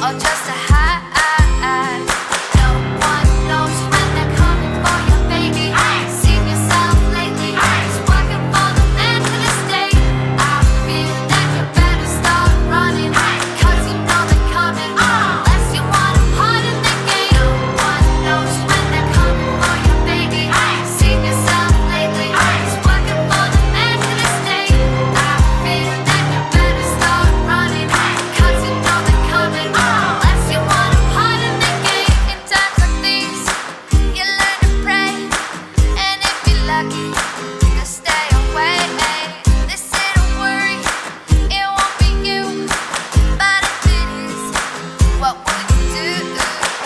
or just a high. No one knows when they're coming for your baby. Seen yourself lately, just working for the man to this day. I feel that you better start running, cause you know they're coming, unless you want a part in the game. No one knows when they're coming for your baby. Seen yourself lately, just working for the man to this day. I feel that you better start running, cause you know they're coming, unless you want a part in the game. In times like these, you learn to pray, and if you're lucky, to stay away. They say don't worry, it won't be you, but if it is, what would you do?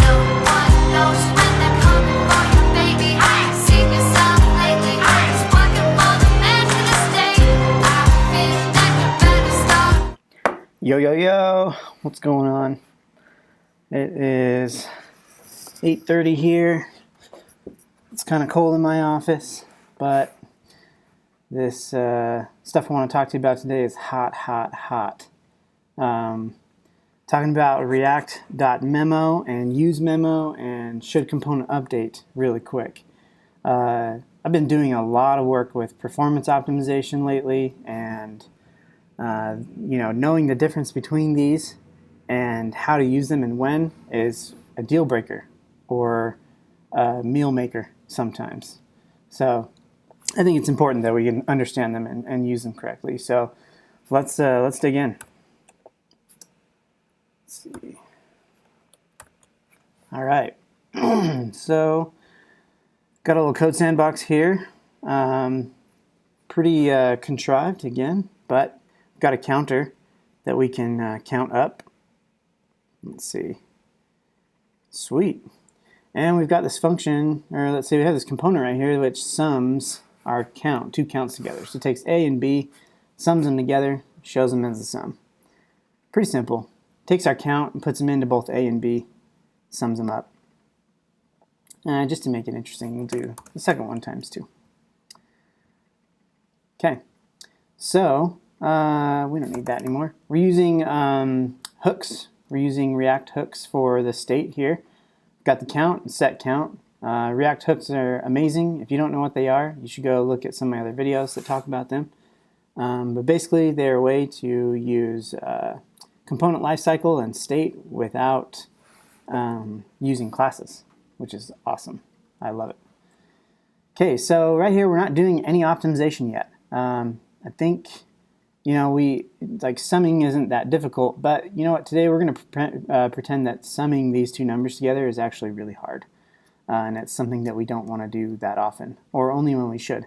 No one knows when they're coming for your baby. Seen yourself lately, just working for the man to this day. I feel that you better start. Yo, what's going on? It is 8:30 here. It's kind of cold in my office, but this stuff I want to talk to you about today is hot. Talking about React.memo and useMemo and shouldComponentUpdate really quick. I've been doing a lot of work with performance optimization lately, and knowing the difference between these and how to use them and when is a deal breaker or a meal maker sometimes. So I think it's important that we can understand them and use them correctly. So let's dig in. Let's see. All right. So got a little code sandbox here. Pretty contrived again, but got a counter that we can count up. Let's see. Sweet. And we've got this function, or let's say we have this component right here which sums our count, two counts together. So it takes A and B, sums them together, shows them as a sum. Pretty simple. Takes our count and puts them into both A and B, sums them up. Just to make it interesting, we'll do the second one times 2. Okay, so we don't need that anymore. We're using hooks. We're using React hooks for the state here. Got the count and set count. React hooks are amazing. If you don't know what they are, you should go look at some of my other videos that talk about them. But basically, they're a way to use component lifecycle and state without using classes, which is awesome. I love it. Okay, so right here, we're not doing any optimization yet. I think summing isn't that difficult, but you know what? Today we're going to pretend that summing these two numbers together is actually really hard, and it's something that we don't want to do that often, or only when we should.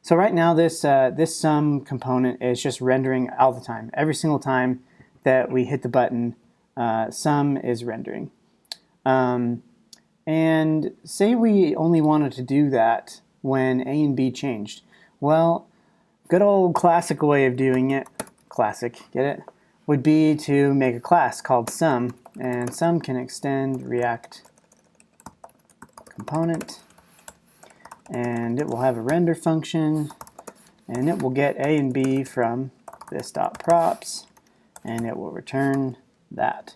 So right now, this sum component is just rendering all the time. Every single time that we hit the button, sum is rendering. And say we only wanted to do that when A and B changed. Well, good old classic way of doing it, classic, get it, would be to make a class called sum, and sum can extend React component, and it will have a render function, and it will get A and B from this dot props, and it will return that.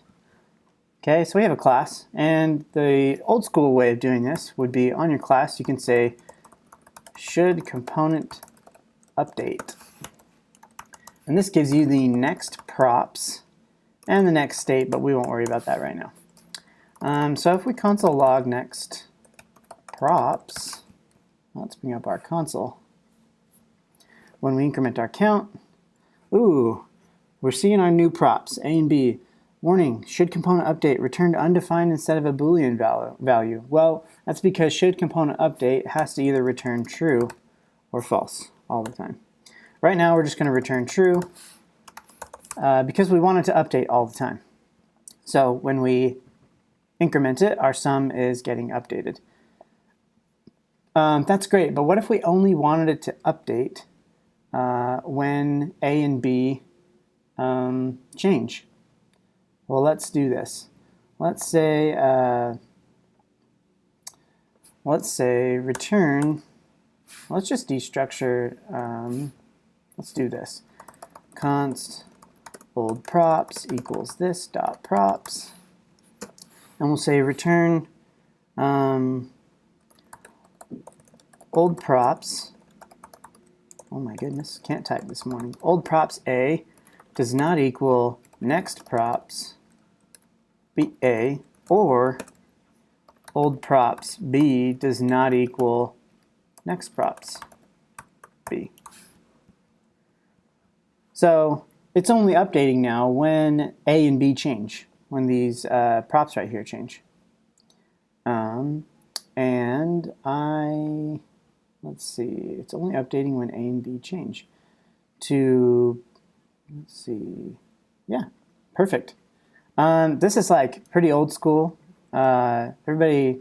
Okay, so we have a class, and the old school way of doing this would be on your class you can say shouldComponentUpdate. And this gives you the next props and the next state, but we won't worry about that right now. So if we console log next props, let's bring up our console. When we increment our count, we're seeing our new props, A and B. Warning, shouldComponentUpdate returned undefined instead of a Boolean value. Well, that's because shouldComponentUpdate has to either return true or false all the time. Right now, we're just going to return true because we want it to update all the time. So when we increment it, our sum is getting updated. That's great, but what if we only wanted it to update when A and B change? Well, let's do this. Let's say return. Let's just destructure. Let's do this. Const old props equals this dot props. and we'll say return old props. Oh my goodness, can't type this morning. Old props A does not equal next props B A, or old props B does not equal next props B. So it's only updating now when A and B change, when these props right here change. Let's see, it's only updating when A and B change to, let's see, yeah, perfect. This is like pretty old school. Everybody,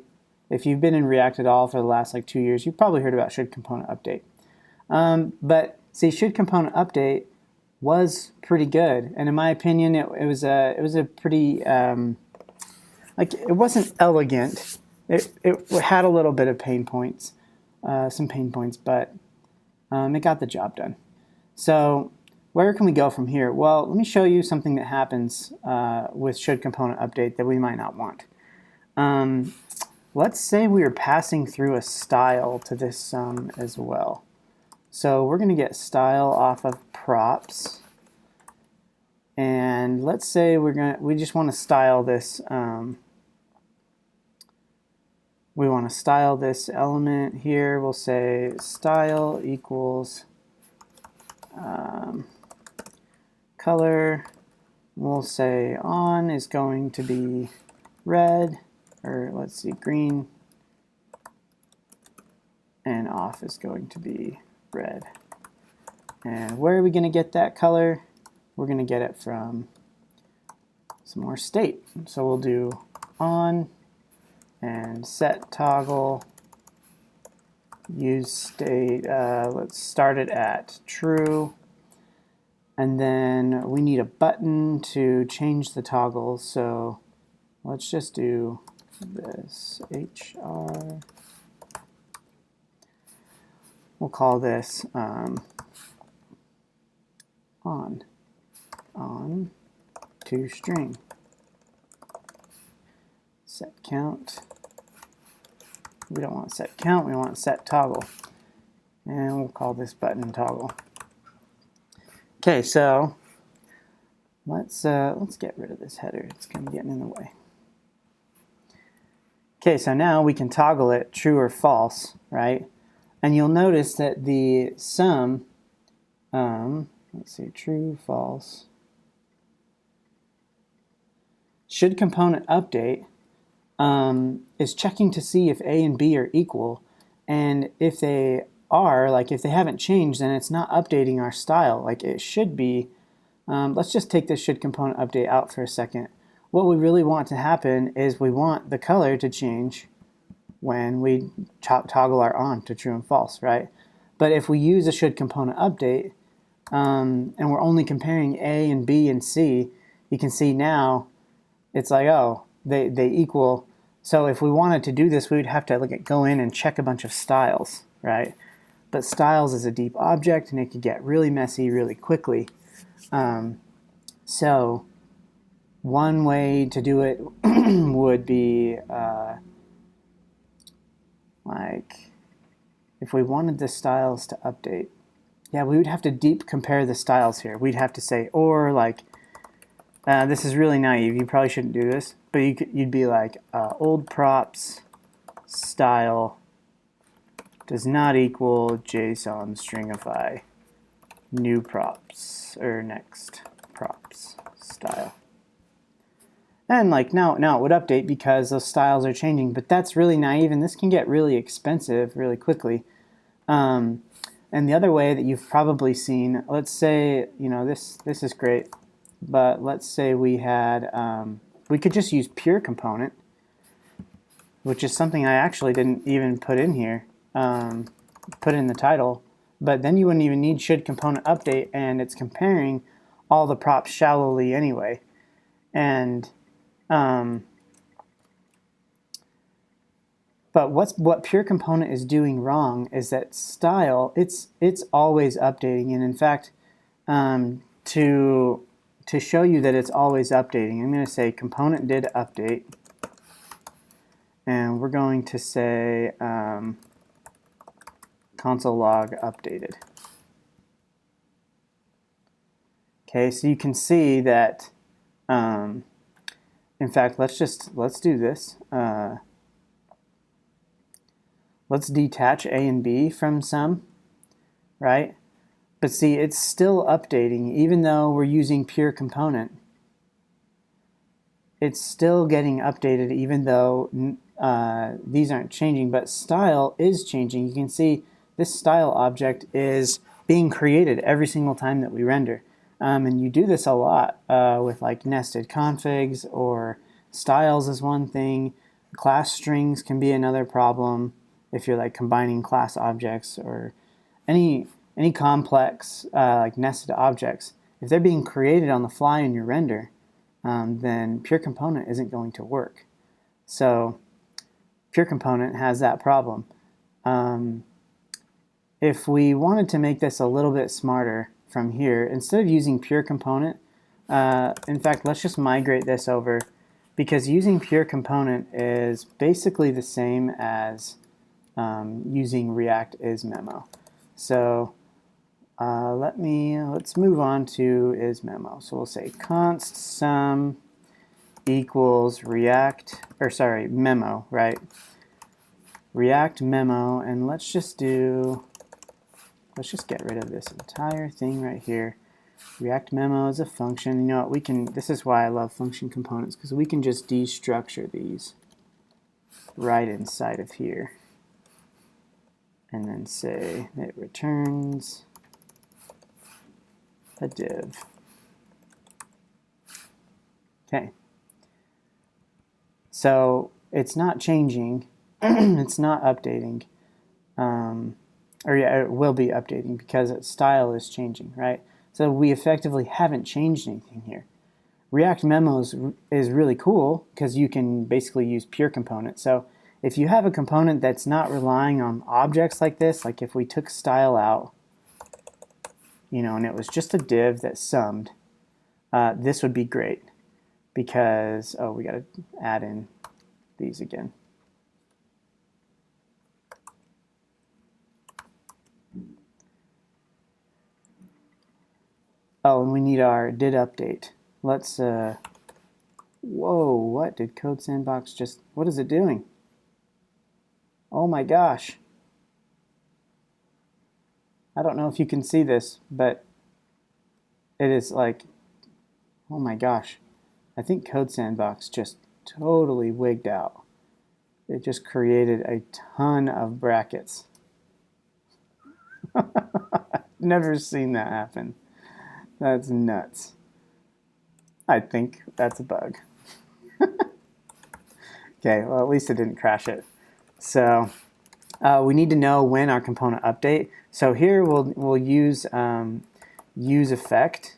if you've been in React at all for the last like 2 years, you've probably heard about shouldComponentUpdate. But see, shouldComponentUpdate was pretty good, and in my opinion, it was a pretty like, it wasn't elegant. It had a little bit of pain points, some pain points, but it got the job done. So where can we go from here? Well, let me show you something that happens with shouldComponentUpdate that we might not want. Let's say we are passing through a style to this sum as well. So we're going to get style off of props, and let's say we just want to style this. We want to style this element here. We'll say style equals color. We'll say on is going to be red, or let's see, green, and off is going to be red. And where are we going to get that color? We're going to get it from some more state. So we'll do on and set toggle, use state, let's start it at true, and then we need a button to change the toggle, so let's just do this HR. We'll call this on to string. Set count. We don't want set count, we want set toggle. And we'll call this button toggle. Okay, so let's get rid of this header. It's kind of getting in the way. Okay, so now we can toggle it true or false, right? And you'll notice that the sum, let's see, true, false, shouldComponentUpdate is checking to see if A and B are equal, and if they are, like if they haven't changed, then it's not updating our style like it should be. Let's just take this shouldComponentUpdate out for a second. What we really want to happen is we want the color to change when we toggle our on to true and false, right? But if we use a shouldComponentUpdate and we're only comparing A and B and C, you can see now it's like, oh, they equal. So if we wanted to do this, we would have to go in and check a bunch of styles, right? But styles is a deep object, and it could get really messy really quickly. So one way to do it would be like if we wanted the styles to update, yeah, we would have to deep compare the styles here. We'd have to say, or like, this is really naive. You probably shouldn't do this, but you'd be like, old props style does not equal JSON stringify new props or next props style. And like now it would update because those styles are changing, but that's really naive, and this can get really expensive really quickly. And the other way that you've probably seen, let's say, you know, this is great, but let's say we had, we could just use pure component, which is something I actually didn't even put in here, put in the title, but then you wouldn't even need shouldComponentUpdate, and it's comparing all the props shallowly anyway. And but what pure component is doing wrong is that style, it's always updating, and in fact, to show you that it's always updating, I'm going to say component did update, and we're going to say console log updated. Okay, so you can see that, in fact, let's do this. Let's detach A and B from sum, right? But see, it's still updating, even though we're using pure component. It's still getting updated, even though these aren't changing, but style is changing. You can see this style object is being created every single time that we render. And you do this a lot with like nested configs, or styles is one thing. Class strings can be another problem if you're like combining class objects, or any complex like nested objects. If they're being created on the fly in your render, then pure component isn't going to work. So pure component has that problem. If we wanted to make this a little bit smarter from here, instead of using pure component, in fact, let's just migrate this over, because using pure component is basically the same as using React.memo. So let's move on to useMemo. So we'll say const sum equals memo, right? React.memo, and let's just get rid of this entire thing right here. React.memo is a function. You know what, this is why I love function components, because we can just destructure these right inside of here. And then say it returns a div. Okay. So it's not changing, it's not updating, or yeah, it will be updating because its style is changing, right? So we effectively haven't changed anything here. React memos is really cool because you can basically use pure component. So if you have a component that's not relying on objects like this, like if we took style out, and it was just a div that summed, this would be great, because, we got to add in these again. Oh, and we need our did update. Let's, whoa, what did CodeSandbox what is it doing? Oh my gosh. I don't know if you can see this, but it is like, oh my gosh. I think CodeSandbox just totally wigged out. It just created a ton of brackets. Never seen that happen. That's nuts. I think that's a bug. Okay, well, at least it didn't crash it. So we need to know when our component update. So here we'll use useEffect,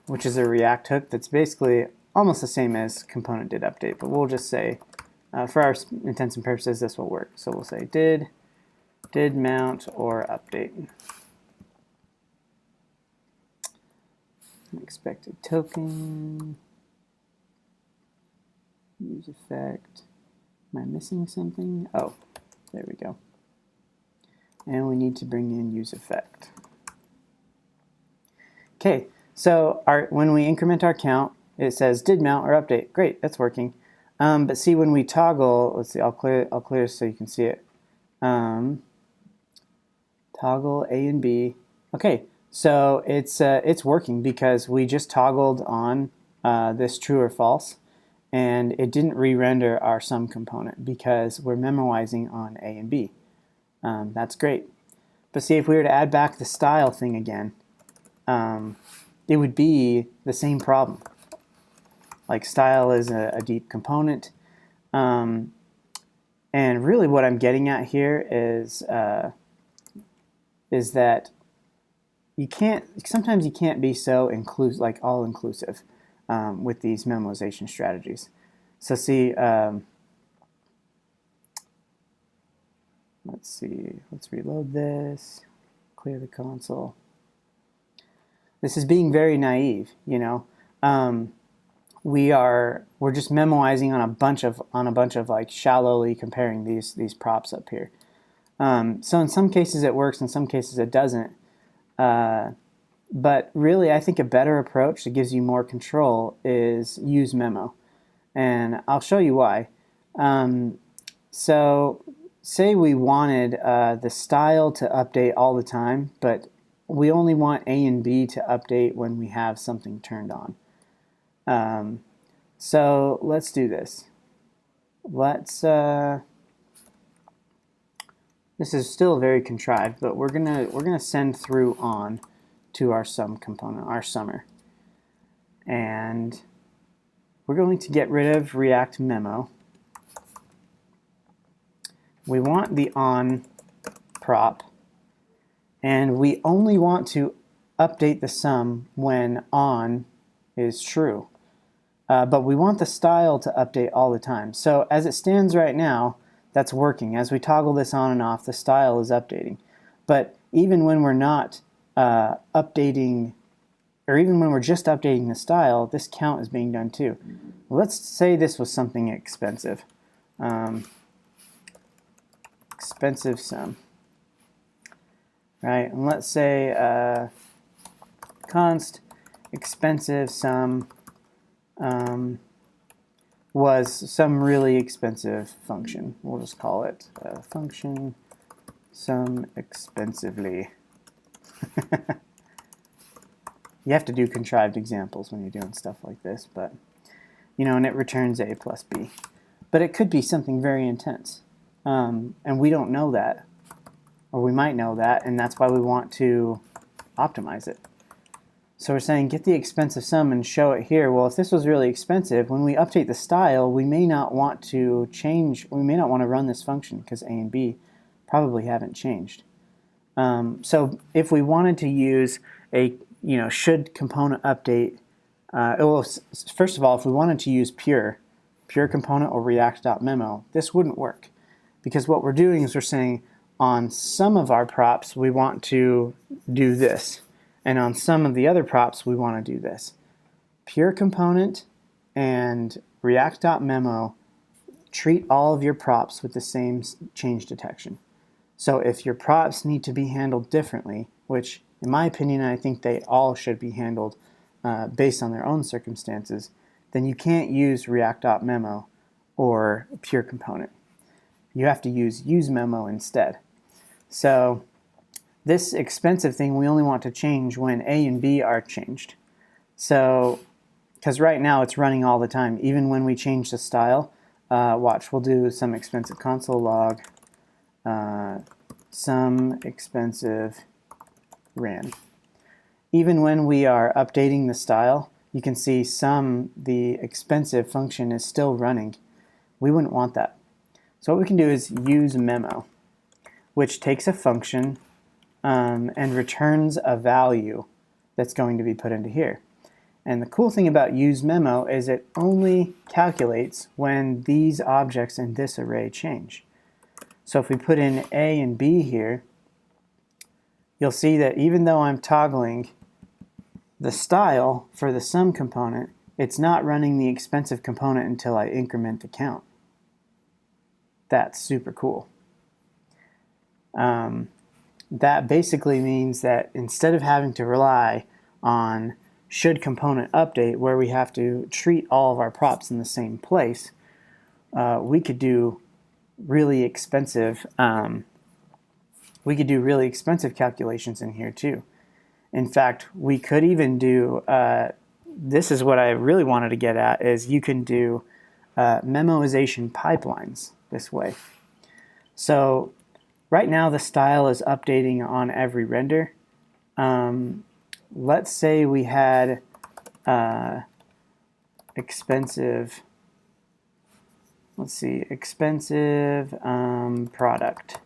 which is a React hook that's basically almost the same as component did update, but we'll just say, for our intents and purposes, this will work. So we'll say did mount or update. Expected token, useEffect. Am I missing something? Oh, there we go. And we need to bring in useEffect. Okay, so when we increment our count, it says did mount or update. Great, that's working. But see, when we toggle, let's see, I'll clear so you can see it. Toggle A and B. Okay, so it's working because we just toggled on this true or false, and it didn't re-render our sum component because we're memoizing on A and B. That's great. But see, if we were to add back the style thing again, it would be the same problem. Like, style is a deep component. And really what I'm getting at here is that sometimes you can't be so inclusive, like all-inclusive with these memoization strategies. So see, let's reload this, clear the console. This is being very naive, we're just memoizing on a bunch of like shallowly comparing these props up here. So in some cases it works, in some cases it doesn't. But really, I think a better approach that gives you more control is useMemo, and I'll show you why. So say we wanted the style to update all the time, but we only want A and B to update when we have something turned on. So let's do this. This is still very contrived, but we're gonna send through on to our sum component, our summer, and we're going to get rid of React.memo. We want the on prop, and we only want to update the sum when on is true. But we want the style to update all the time. So as it stands right now, that's working. As we toggle this on and off, the style is updating. But even when we're not updating, or even when we're just updating the style, this count is being done too. Let's say this was something expensive. Expensive sum. Right, and let's say const expensive sum was some really expensive function. We'll just call it function sum expensively. You have to do contrived examples when you're doing stuff like this, but you know, and it returns A plus B. But it could be something very intense, and we don't know that, or we might know that, and that's why we want to optimize it. So we're saying get the expensive sum and show it here. Well, if this was really expensive, when we update the style, we may not want to change, we may not want to run this function because A and B probably haven't changed. So if we wanted to use a, should component update, well, first of all, if we wanted to use pure component or React.memo, this wouldn't work, because what we're doing is we're saying on some of our props we want to do this, and on some of the other props we want to do this. Pure component and React.memo treat all of your props with the same change detection. So if your props need to be handled differently, which in my opinion I think they all should be handled based on their own circumstances, then you can't use React.memo or pure component. You have to use useMemo instead. So this expensive thing we only want to change when A and B are changed. So, because right now it's running all the time, even when we change the style. Watch, we'll do some expensive console log, some expensive ran. Even when we are updating the style, you can see the expensive function is still running. We wouldn't want that. So what we can do is useMemo, which takes a function and returns a value that's going to be put into here. And the cool thing about useMemo is it only calculates when these objects in this array change. So if we put in A and B here, you'll see that even though I'm toggling the style for the sum component, it's not running the expensive component until I increment the count. That's super cool. That basically means that instead of having to rely on shouldComponentUpdate, where we have to treat all of our props in the same place, we could do really expensive calculations in here too. In fact, we could even do, this is what I really wanted to get at, is you can do memoization pipelines this way. So right now the style is updating on every render. Let's say we had expensive product.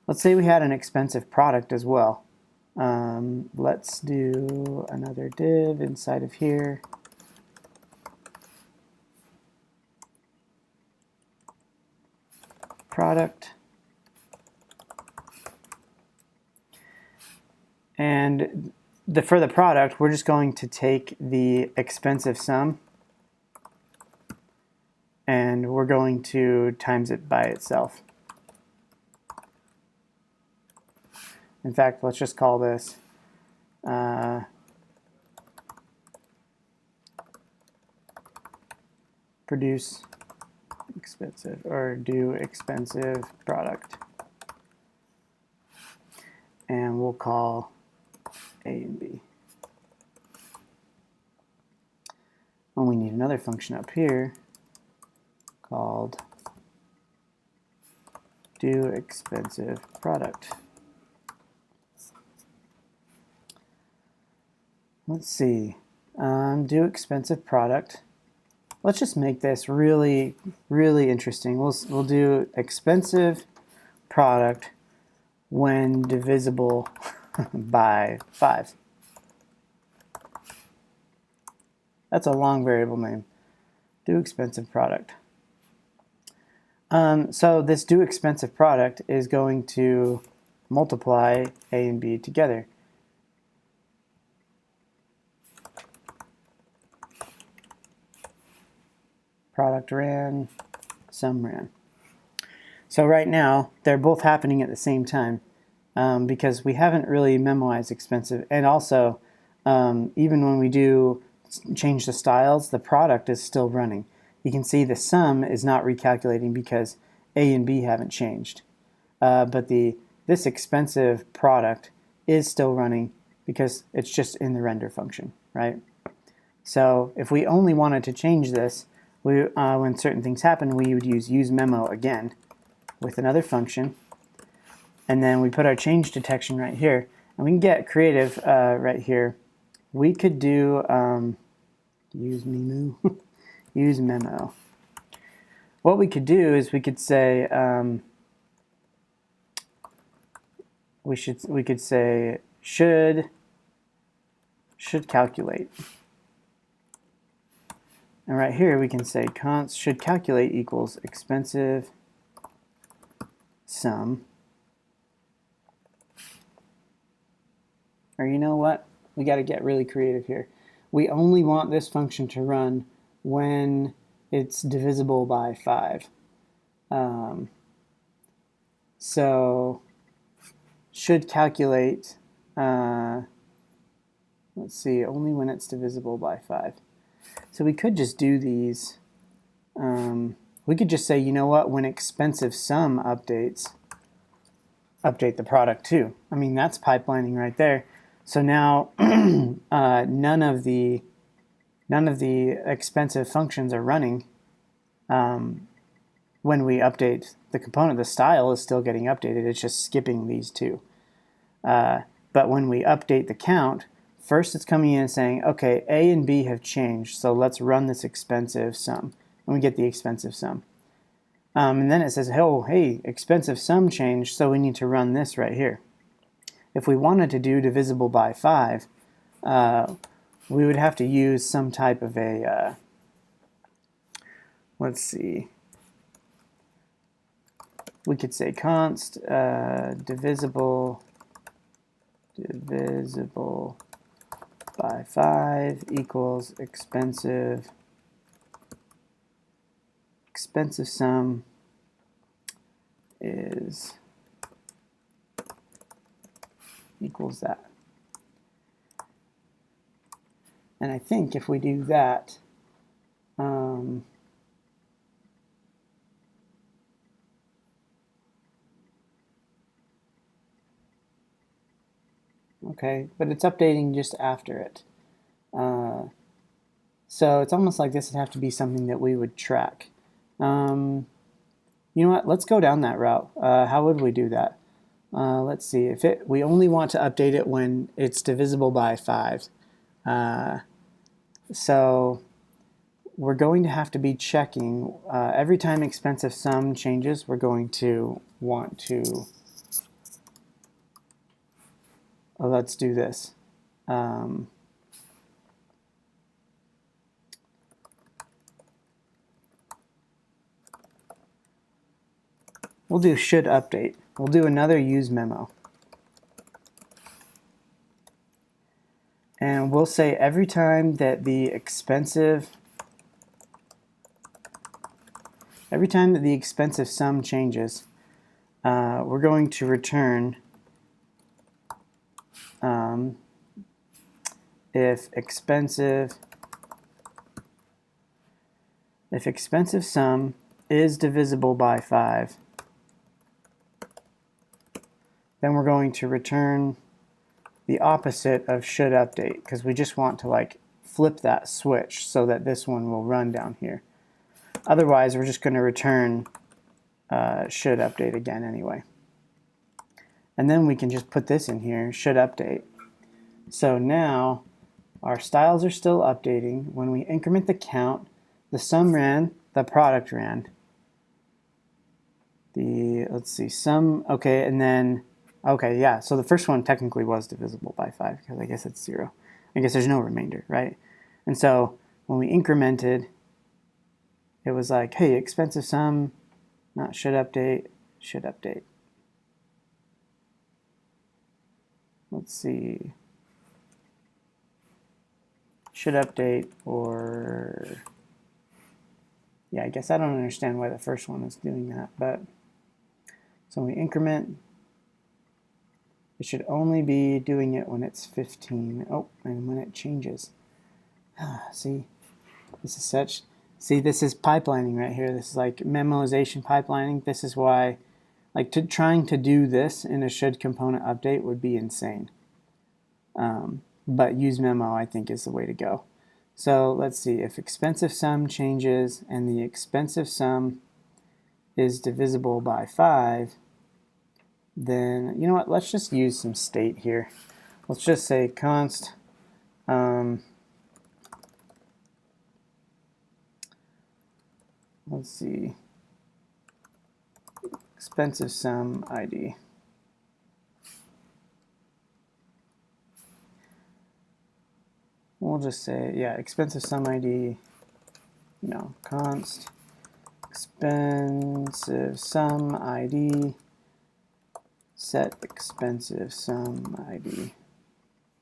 Let's say we had an expensive product as well. Let's do another div inside of here. Product. And for the product, we're just going to take the expensive sum and we're going to times it by itself. In fact, let's just call this produce expensive or do expensive product. And we'll call A and B. And we need another function up here called do expensive product. Let's see, do expensive product. Let's just make this really interesting. We'll do expensive product when divisible by 5. That's a long variable name. Do expensive product. So this do expensive product is going to multiply A and B together. Product ran, sum ran. So right now, they're both happening at the same time because we haven't really memoized expensive. And also, even when we do change the styles, the product is still running. You can see the sum is not recalculating because A and B haven't changed. But this expensive product is still running because it's just in the render function, right? So if we only wanted to change this, when certain things happen, we would use useMemo again with another function, and then we put our change detection right here, and we can get creative right here. We could do useMemo. useMemo. What we could do is we could say we could say should calculate. And right here we can say const should calculate equals expensive sum. Or you know what? We got to get really creative here. We only want this function to run when it's divisible by 5. So should calculate, let's see, only when it's divisible by 5. So we could just do these. We could just say, you know what, when expensive sum updates, update the product too. I mean, that's pipelining right there. So now none of the expensive functions are running when we update the component. The style is still getting updated. It's just skipping these two. But when we update the count, first it's coming in and saying, okay, A and B have changed, so let's run this expensive sum. And we get the expensive sum. And then it says, oh, hey, expensive sum changed, so we need to run this right here. If we wanted to do divisible by 5, we would have to use some type of a, let's see, we could say const divisible by 5 equals expensive sum is equals that. And I think if we do that, okay, but it's updating just after it. So it's almost like this would have to be something that we would track. You know what? Let's go down that route. How would we do that? Let's see. If we only want to update it when it's divisible by 5. So we're going to have to be checking every time expensive sum changes. We're going to want to. Let's do this. We'll do should update. We'll do another useMemo. And we'll say every time that the expensive every time that the expensive sum changes, we're going to return if expensive sum is divisible by 5, then we're going to return the opposite of shouldUpdate, because we just want to like flip that switch so that this one will run down here. Otherwise, we're just going to return shouldUpdate again anyway. And then we can just put this in here, shouldUpdate. So now our styles are still updating. When we increment the count, the sum ran, the product ran. Let's see, sum, okay, and then, okay, yeah, so the first one technically was divisible by 5, because I guess it's 0. I guess there's no remainder, right? And so when we incremented, it was like, hey, expensive sum, not shouldUpdate, shouldUpdate. Let's see, shouldUpdate, or, yeah, I guess I don't understand why the first one is doing that, but so when we increment, it should only be doing it when it's 15. Oh, and when it changes. See, this is such, see, this is pipelining right here. This is like memoization pipelining. This is why, like, trying to do this in a shouldComponentUpdate would be insane. But useMemo, I think, is the way to go. So let's see, if expensive sum changes and the expensive sum is divisible by 5, then, you know what, let's just use some state here. Let's just say const let's see, expensive sum ID. We'll just say, yeah, expensive sum ID, no, const expensive sum ID set expensive sum ID.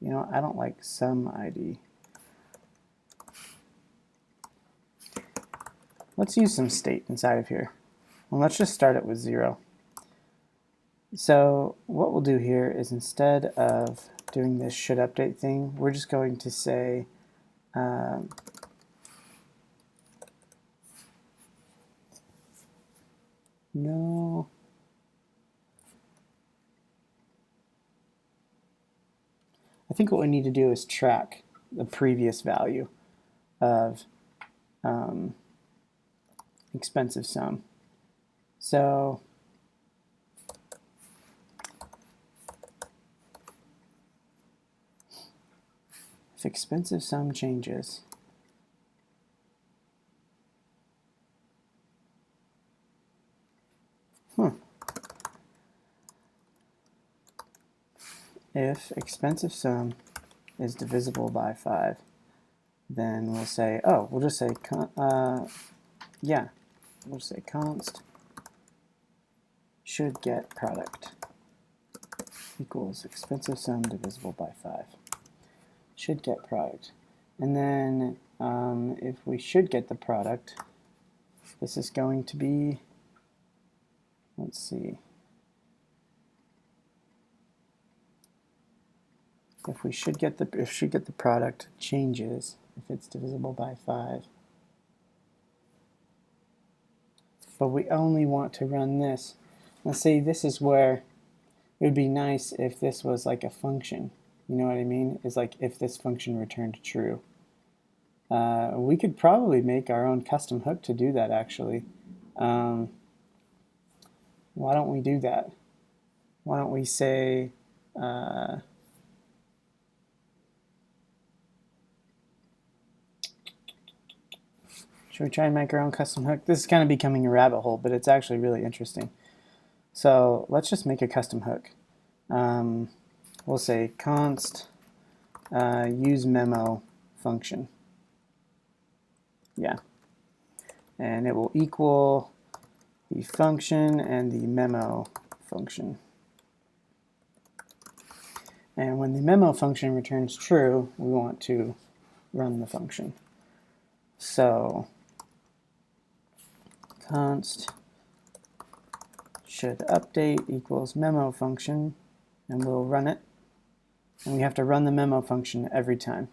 You know, I don't like sum ID. Let's use some state inside of here. Well, let's just start it with 0. So what we'll do here is, instead of doing this shouldUpdate thing, we're just going to say no. I think what we need to do is track the previous value of expensive sum. So if expensive sum changes, if expensive sum is divisible by 5, then we'll say, oh, we'll just say, yeah, we'll just say const should get product equals expensive sum divisible by 5. Should get product. And then if we should get the product, this is going to be, let's see, if we should get the product changes, if it's divisible by 5, but we only want to run this. Let's see, this is where it would be nice if this was like a function. You know what I mean? Is like if this function returned true. We could probably make our own custom hook to do that, actually. Why don't we do that? Why don't we say should we try and make our own custom hook? This is kind of becoming a rabbit hole, but it's actually really interesting. So let's just make a custom hook. We'll say const useMemo function. Yeah. And it will equal the function and the memo function. And when the memo function returns true, we want to run the function. So const should update equals memo function, and we'll run it. And we have to run the memo function every time.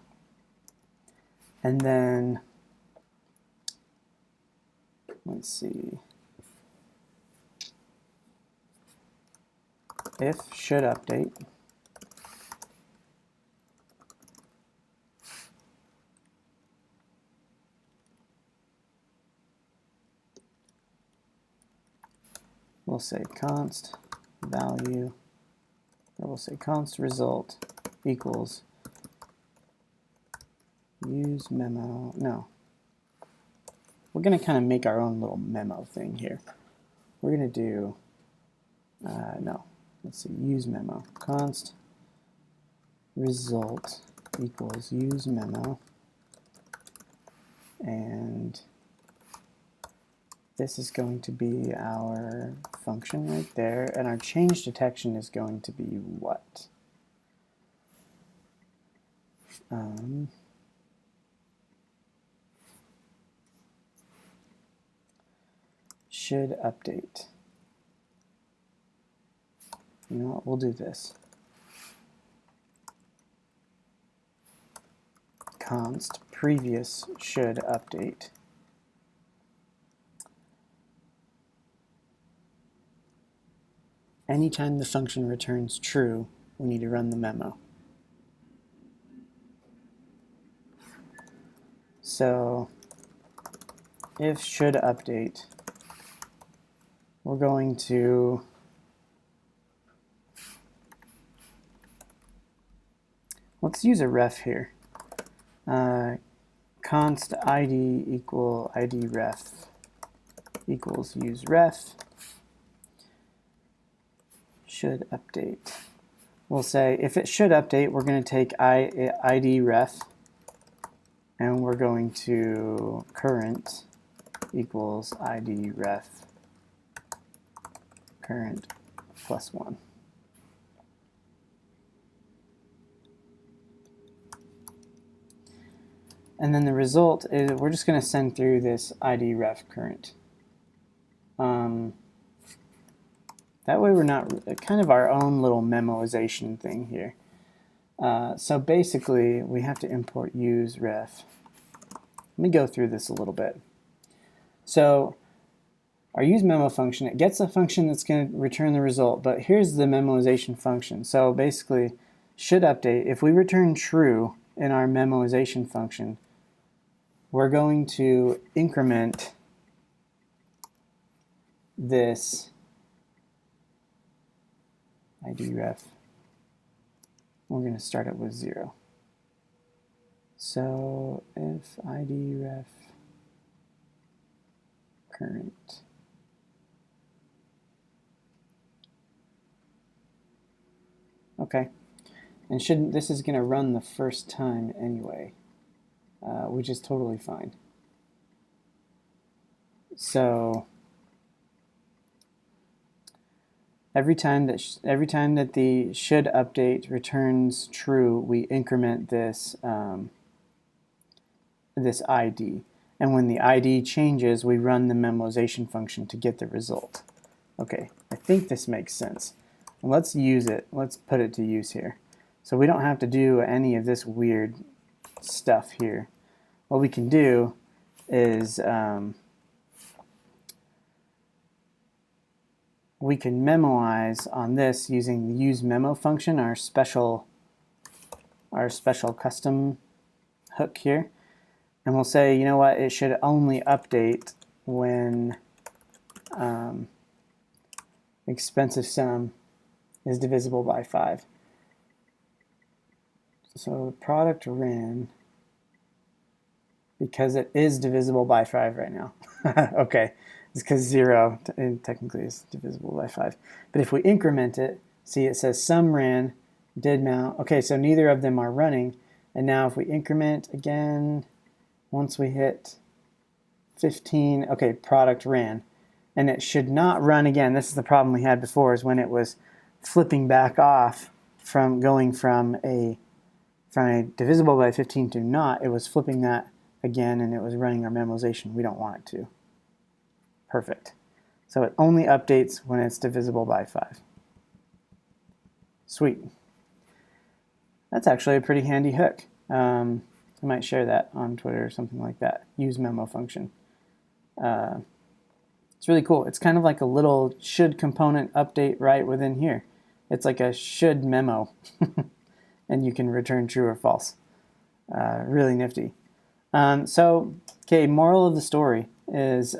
And then, let's see, if should update, we'll say const value, or we'll say const result equals useMemo. No, we're going to kind of make our own little memo thing here. We're going to do, no, let's see, useMemo. Const result equals useMemo. And this is going to be our function right there. And our change detection is going to be what? Should update. You know what, we'll do this. Const previous should update. Anytime the function returns true, we need to run the memo. So if should update, we're going to let's use a ref here. Const id equal id ref equals use ref should update. We'll say if it should update, we're going to take id ref and we're going to current equals id ref current plus 1. And then the result is we're just going to send through this id ref current. That way we're not kind of our own little memoization thing here. So basically we have to import use ref. Let me go through this a little bit. So our useMemo function, it gets a function that's going to return the result, but here's the memoization function. So basically should update, if we return true in our memoization function, we're going to increment this id ref. We're going to start it with 0. So if id ref current okay, and this is going to run the first time anyway, which is totally fine. So every time that the should update returns true, we increment this this ID, and when the ID changes, we run the memoization function to get the result. Okay, I think this makes sense. Let's use it. Let's put it to use here. So we don't have to do any of this weird stuff here. What we can do is we can memoize on this using the useMemo function, our special custom hook here. And we'll say, you know what, it should only update when expensive sum is divisible by 5. So the product ran because it is divisible by 5 right now. Okay, it's because 0 technically is divisible by 5. But if we increment it, see it says sum ran, did mount. Okay, so neither of them are running. And now if we increment again, once we hit 15, okay, product ran. And it should not run again. This is the problem we had before, is when it was flipping back off from going from a divisible by 15 to not, it was flipping that again and it was running our memoization. We don't want it to. Perfect. So it only updates when it's divisible by 5. Sweet. That's actually a pretty handy hook. I might share that on Twitter or something like that. useMemo function. It's really cool. It's kind of like a little should component update right within here. It's like a should memo, and you can return true or false. Really nifty. Okay, moral of the story is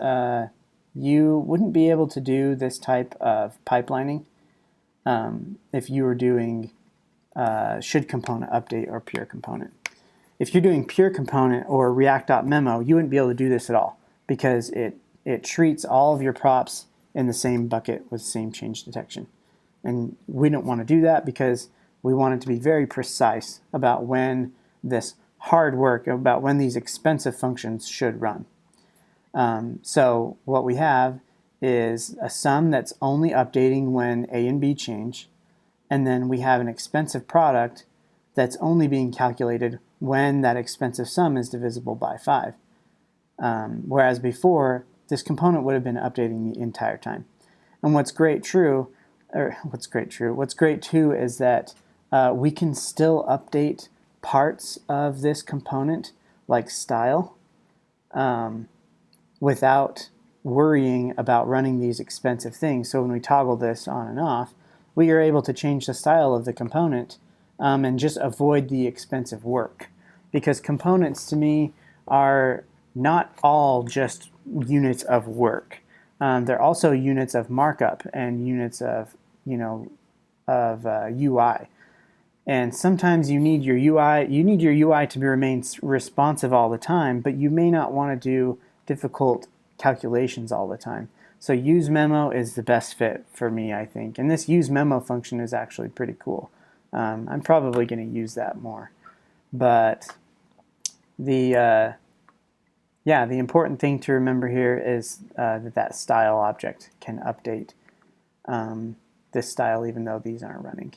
you wouldn't be able to do this type of pipelining if you were doing should component update or pure component. If you're doing pure component or React.memo, you wouldn't be able to do this at all because it treats all of your props in the same bucket with the same change detection. And we don't want to do that because we want it to be very precise about when this hard work, about when these expensive functions should run. So what we have is a sum that's only updating when A and B change, and then we have an expensive product that's only being calculated when that expensive sum is divisible by 5. Whereas before, this component would have been updating the entire time. And what's great too is that we can still update parts of this component, like style, without worrying about running these expensive things. So when we toggle this on and off, we are able to change the style of the component and just avoid the expensive work. Because components, to me, are not all just units of work. They're also units of markup and units of, UI. And sometimes you need your UI to remain responsive all the time, but you may not want to do difficult calculations all the time. So useMemo is the best fit for me, I think. And this useMemo function is actually pretty cool. I'm probably going to use that more. But the important thing to remember here is that style object can update this style even though these aren't running.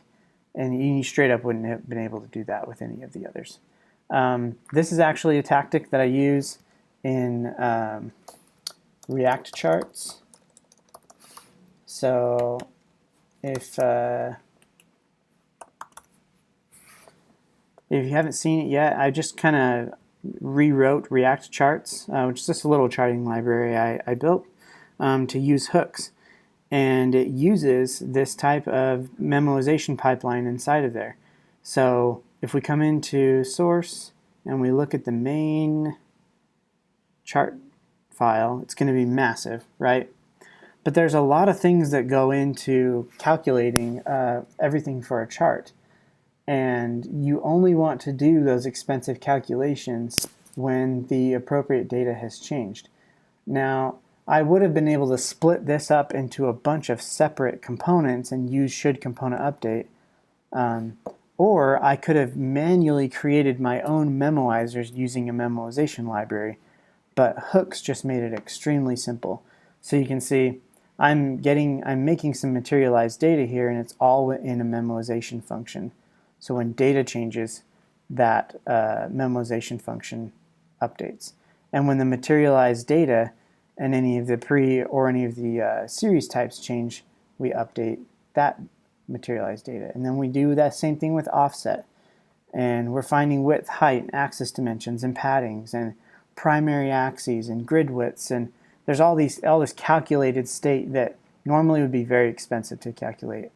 And you straight up wouldn't have been able to do that with any of the others. This is actually a tactic that I use in React charts. So if you haven't seen it yet, I just kind of rewrote React charts, which is just a little charting library I built to use hooks. And it uses this type of memoization pipeline inside of there. So if we come into source and we look at the main chart file, it's going to be massive, right? But there's a lot of things that go into calculating everything for a chart. And you only want to do those expensive calculations when the appropriate data has changed. Now, I would have been able to split this up into a bunch of separate components and use shouldComponentUpdate. Or I could have manually created my own memoizers using a memoization library. But hooks just made it extremely simple. So you can see I'm making some materialized data here, and it's all in a memoization function. So when data changes, that memoization function updates. And when the materialized data and any of the pre or any of the series types change, we update that materialized data. And then we do that same thing with offset. And we're finding width, height, and axis dimensions, and paddings, and primary axes, and grid widths. And there's all this calculated state that normally would be very expensive to calculate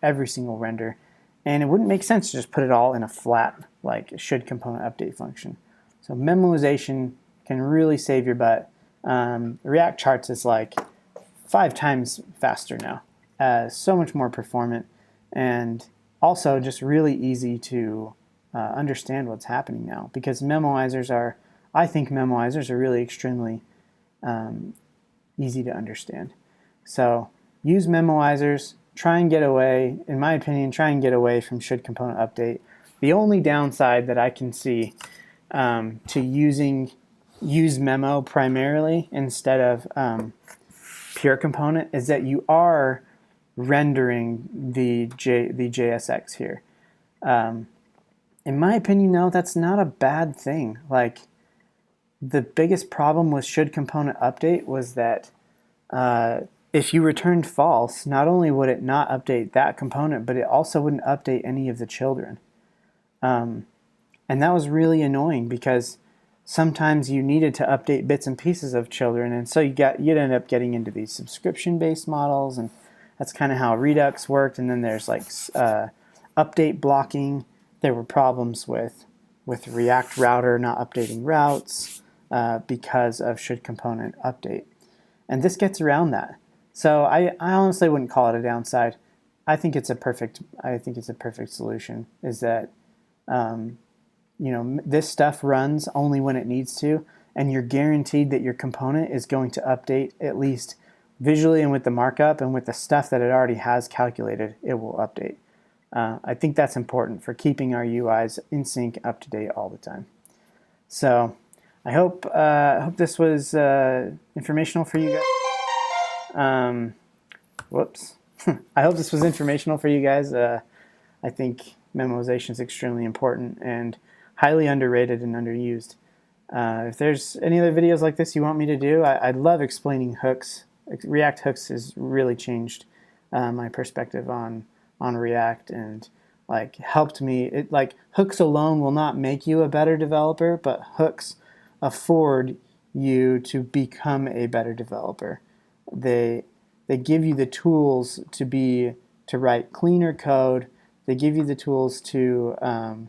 every single render. And it wouldn't make sense to just put it all in a flat, like should component update function. So memoization can really save your butt. React charts is like 5 times faster now, so much more performant, and also just really easy to understand what's happening now, because I think memoizers are really extremely easy to understand. So use memoizers. Try and get away, in my opinion, from should component update. The only downside that I can see to using useMemo primarily instead of pure component is that you are rendering the JSX here. In my opinion, no, that's not a bad thing. Like, the biggest problem with should component update was that if you returned false, not only would it not update that component, but it also wouldn't update any of the children. And that was really annoying because sometimes you needed to update bits and pieces of children, and so you'd end up getting into these subscription-based models, and that's kind of how Redux worked. And then there's like update blocking. There were problems with React router not updating routes because of shouldComponentUpdate, and this gets around that. So I honestly wouldn't call it a downside. I think it's a perfect solution. Is that this stuff runs only when it needs to, and you're guaranteed that your component is going to update at least visually and with the markup and with the stuff that it already has calculated, it will update. I think that's important for keeping our UIs in sync, up to date all the time. So I hope this was informational for you guys. Whoops. I hope this was informational for you guys. I think memoization is extremely important and highly underrated and underused. If there's any other videos like this you want me to do, I love explaining hooks. React hooks has really changed my perspective on React, and like helped me. Hooks alone will not make you a better developer, but hooks afford you to become a better developer. They give you the tools to write cleaner code. They give you the tools to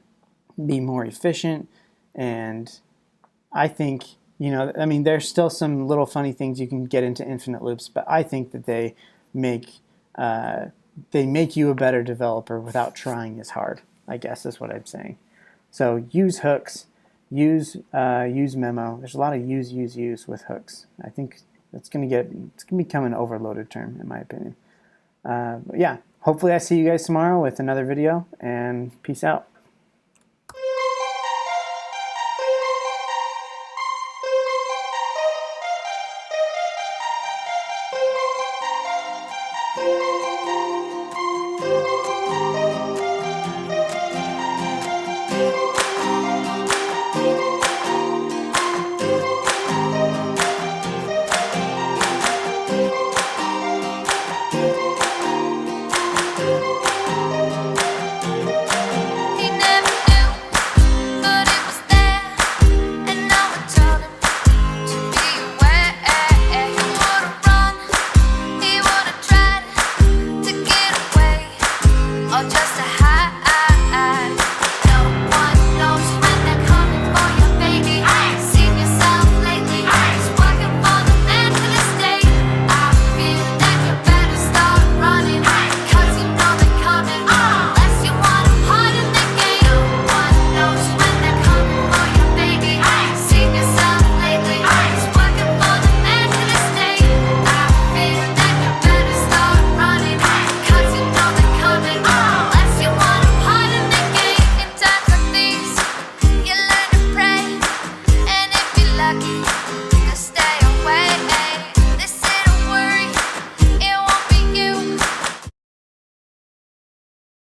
be more efficient, and I think, there's still some little funny things you can get into infinite loops, but I think that they make you a better developer without trying as hard, I guess is what I'm saying. So use hooks, use useMemo. There's a lot of use with hooks. I think it's going to become an overloaded term, in my opinion. But yeah, hopefully I see you guys tomorrow with another video, and peace out.